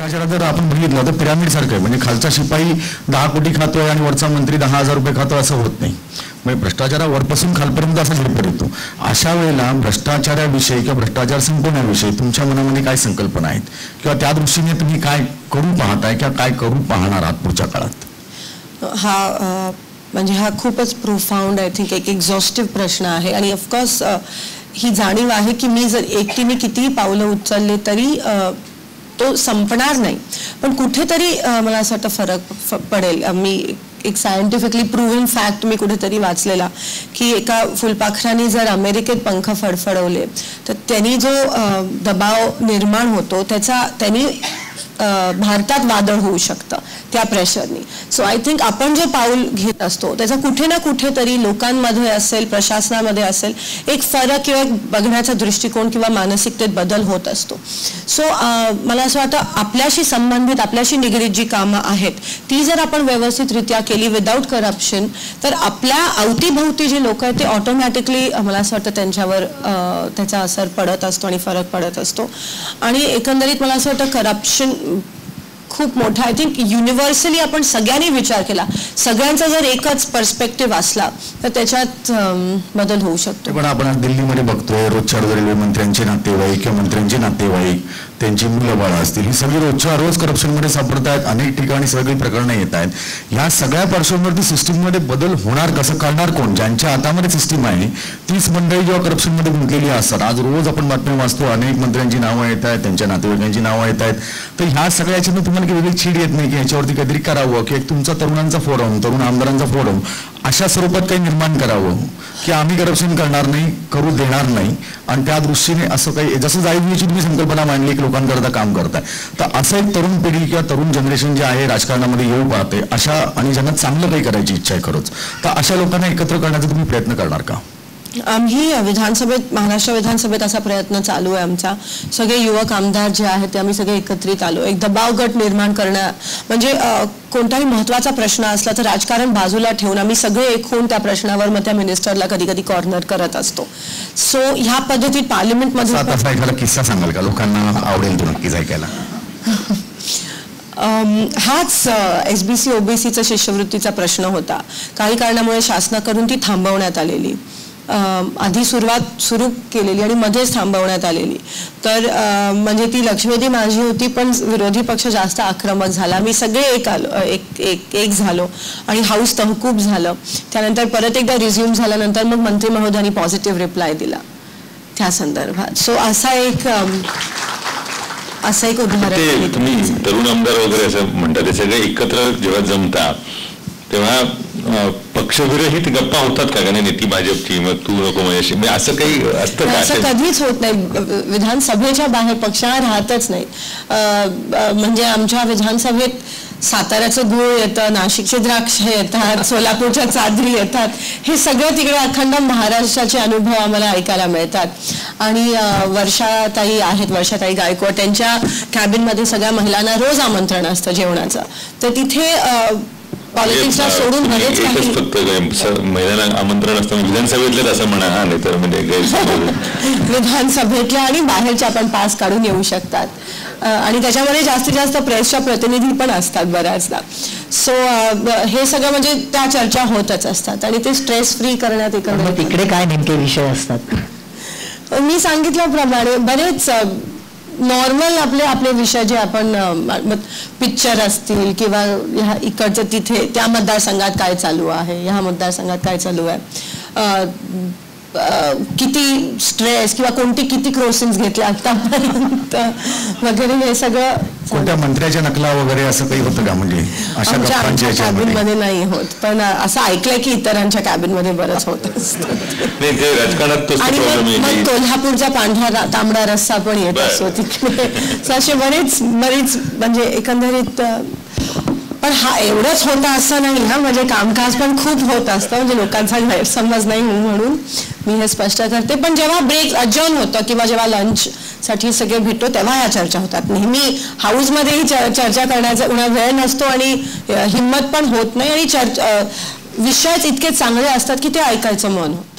भ्रष्टाचार जर आपण बघितलं तर पिरामिड सारखं आहे. म्हणजे खालचा शिपाई 10 कोटी खातोय आणि वरचा मंत्री 10,000 रुपये खातो असं होत नाही. म्हणजे भ्रष्टाचारावरपासून खालपर्यंत असा झेडपड येतो. अशा वेळेला भ्रष्टाचाराविषयी किंवा भ्रष्टाचार संपवण्याविषयी तुमच्या मनामध्ये काय संकल्पना आहेत किंवा त्या दृष्टीने तुम्ही काय करू पाहताय किंवा काय करू पाहणार आहात पुढच्या काळात? म्हणजे हा खूपच प्रोफाउंड आय थिंक एक एक्झॉस्टिव्ह प्रश्न आहे. आणि ऑफकोर्स ही जाणीव आहे की मी जर एकटीने कितीही पावलं उचलले तरी तो संपणार नाही. पण कुठेतरी मला असं वाटतं फरक पडेल. मी एक सायंटिफिकली प्रूव्हन फॅक्ट मी कुठेतरी वाचलेला की एका फुलपाखराने जर अमेरिकेत पंख फडफडवले तर त्यांनी जो दबाव निर्माण होतो त्यांनी भारतात वादळ होऊ शकतं त्या प्रेशरनी. सो आय थिंक आपण जे पाऊल घेत असतो त्याचा कुठे ना कुठेतरी लोकांमध्ये असेल, प्रशासनामध्ये असेल, एक फरक किंवा बघण्याचा दृष्टिकोन किंवा मानसिकतेत बदल होत असतो. सो मला असं वाटतं आपल्याशी संबंधित, आपल्याशी निगडीत जी कामं आहेत ती जर आपण व्यवस्थितरित्या केली विदाऊट करप्शन तर आपल्या अवतीभोवती जी लोक आहेत ते ऑटोमॅटिकली मला असं वाटतं त्यांच्यावर त्याचा असर पडत असतो आणि फरक पडत असतो. आणि एकंदरीत मला असं वाटतं करप्शन खूप मोठा आय थिंक युनिव्हर्सली आपण सगळ्यांनी विचार केला, सगळ्यांचा जर एकच पर्स्पेक्टिव्ह असला तर त्याच्यात बदल होऊ शकतो. पण आपण दिल्लीमध्ये बघतोय रोजच्या रोज रेल्वे मंत्र्यांचे नातेवाईक किंवा मंत्र्यांचे नातेवाईक, त्यांची मुलं बाळं असतील, ही सगळी रोजच्या रोज करप्शनमध्ये सापडत आहेत. अनेक ठिकाणी सगळी प्रकरणं येत आहेत. ह्या सगळ्या पार्श्वभूमीवरती सिस्टीममध्ये बदल होणार कसं, करणार कोण? ज्यांच्या हातामध्ये सिस्टीम आहे तीच मंडळी जेव्हा करप्शनमध्ये गुंतलेली असतात. आज रोज आपण बातम्या वाचतो, अनेक मंत्र्यांची नावं येत आहेत, त्यांच्या नातेवाईकांची नावं येत आहेत. तर ह्या सगळ्याच्यानं तुम्हाला वेगळी चीड येत नाही की ह्याच्यावरती काहीतरी करावं की एक तुमचा तरुणांचा फोरम, तरुण आमदारांचा फोरम अशा स्वरूपात काही निर्माण करावं की आम्ही करप्शन करणार नाही, करू देणार नाही, आणि त्या दृष्टीने असं काही जसं जाळीची तुम्ही संकल्पना मांडली की लोकांकरता काम करताय, तर असं एक तरुण पिढी किंवा तरुण जनरेशन जे आहे राजकारणामध्ये येऊ पाहते अशा आणि ज्यांना चांगलं काही करायची इच्छा आहे खरंच, तर अशा लोकांना एकत्र करण्याचा तुम्ही प्रयत्न करणार का? आम्ही विधानसभेत, महाराष्ट्र विधानसभेत असा प्रयत्न चालू आहे आमचा. सगळे युवक आमदार जे आहेत ते आम्ही सगळे एकत्रित आलो. एक दबाव गट निर्माण करणं म्हणजे कोणताही महत्त्वाचा प्रश्न असला तर राजकारण बाजूला ठेवून आम्ही सगळे एक होऊन त्या प्रश्नावर मग त्या मिनिस्टरला कधी कधी कॉर्नर करत असतो. सो ह्या पद्धतीत पार्लिमेंटमध्ये एखादा किस्सा सांगाल का? लोकांना आवडेल तो नक्कीच ऐकायला. हाच SBC OBCचा शिष्यवृत्तीचा प्रश्न होता. काही कारणामुळे शासनाकडून ती थांबवण्यात आलेली, आधी सुरू केलेली आणि मध्येच थांबवण्यात आलेली. तर म्हणजे ती लक्ष्मीदी माझी होती पण विरोधी पक्ष जास्त आक्रमक झाला. मी सगळे एक झालो आणि हाऊस तहकूब झालं. त्यानंतर परत एकदा रिझ्यूम झाल्यानंतर मग मंत्री महोदयांनी पॉझिटिव्ह रिप्लाय दिला त्या संदर्भात. सो असं एक उदाहरण. तुम्ही तरुण आमदार वगैरे असं म्हणतात, ते सगळे एकत्र जेव्हा जमतात तेव्हा पक्षविरहित गप्पा होतात का? नाही ती भाजपची, मग तू नको माझ्याशी, असं काही असतं का? असं कधीच होत नाही. विधानसभेच्या बाहेर पक्षाला राहतच नाही. म्हणजे आमच्या विधानसभेत साताऱ्याचं गूळ येतं, नाशिकचे द्राक्ष येतात, सोलापूरच्या चादरी येतात. हे सगळं तिकडे अखंड महाराष्ट्राचे अनुभव आम्हाला ऐकायला मिळतात. आणि वर्षाताई आहेत, वर्षाताई गायकवाड, त्यांच्या कॅबिनमध्ये सगळ्या महिलांना रोज आमंत्रण असतं जेवणाचं. तर तिथे पॉलिटिक्सला सोडून बरेच काही फक्त महिलांना आमंत्रण असतं विधानसभेतले असं म्हणा, नाही तर म्हणजे विधानसभेतल्या आणि बाहेरच्या आपण पास काढून येऊ शकतात. आणि त्याच्यामध्ये जास्तीत जास्त प्रेसच्या प्रतिनिधी पण असतात बऱ्याचदा. सो हे सगळं म्हणजे त्या चर्चा होतच असतात आणि ते स्ट्रेस फ्री करण्यात एकंदरीत. तिकडे काय नेमके विषय असतात? मी सांगितल्याप्रमाणे बरेच नॉर्मल आपले विषय जे आपण पिक्चर असतील किंवा ह्या इकडचं तिथे त्या मतदारसंघात काय चालू आहे, ह्या मतदारसंघात काय चालू आहे, किती स्ट्रेस किंवा कोणती किती क्रॉसिंग्स घेतल्या आतापर्यंत वगैरे, हे सगळं. कोणत्या मंत्र्याच्या नकला वगैरे असं काही होतं का? म्हणजे आमच्या कॅबिनमध्ये नाही होत, पण असं ऐकलंय की इतरांच्या कॅबिनमध्ये बरंच होत असतं. आणि मग कोल्हापूरचा पांढरा तांबडा रस्सा पण येत असतो तिकडे. असे बरेच म्हणजे एकंदरीत. पण हा एवढंच होतं असं नाही ना, म्हणजे कामकाज पण खूप होत असतं. म्हणजे लोकांचा गैरसमज नाही म्हणून मी हे स्पष्ट करते. पण जेव्हा ब्रेक अजर्न होतं किंवा जेव्हा लंच साठी सगळे भेटतो तेव्हा या चर्चा होतात. नेहमी हाऊसमध्येही चर्चा करण्याचा वेळ नसतो आणि हिंमत पण होत नाही आणि विषयच इतके चांगले असतात की ते ऐकायचं मन होतं.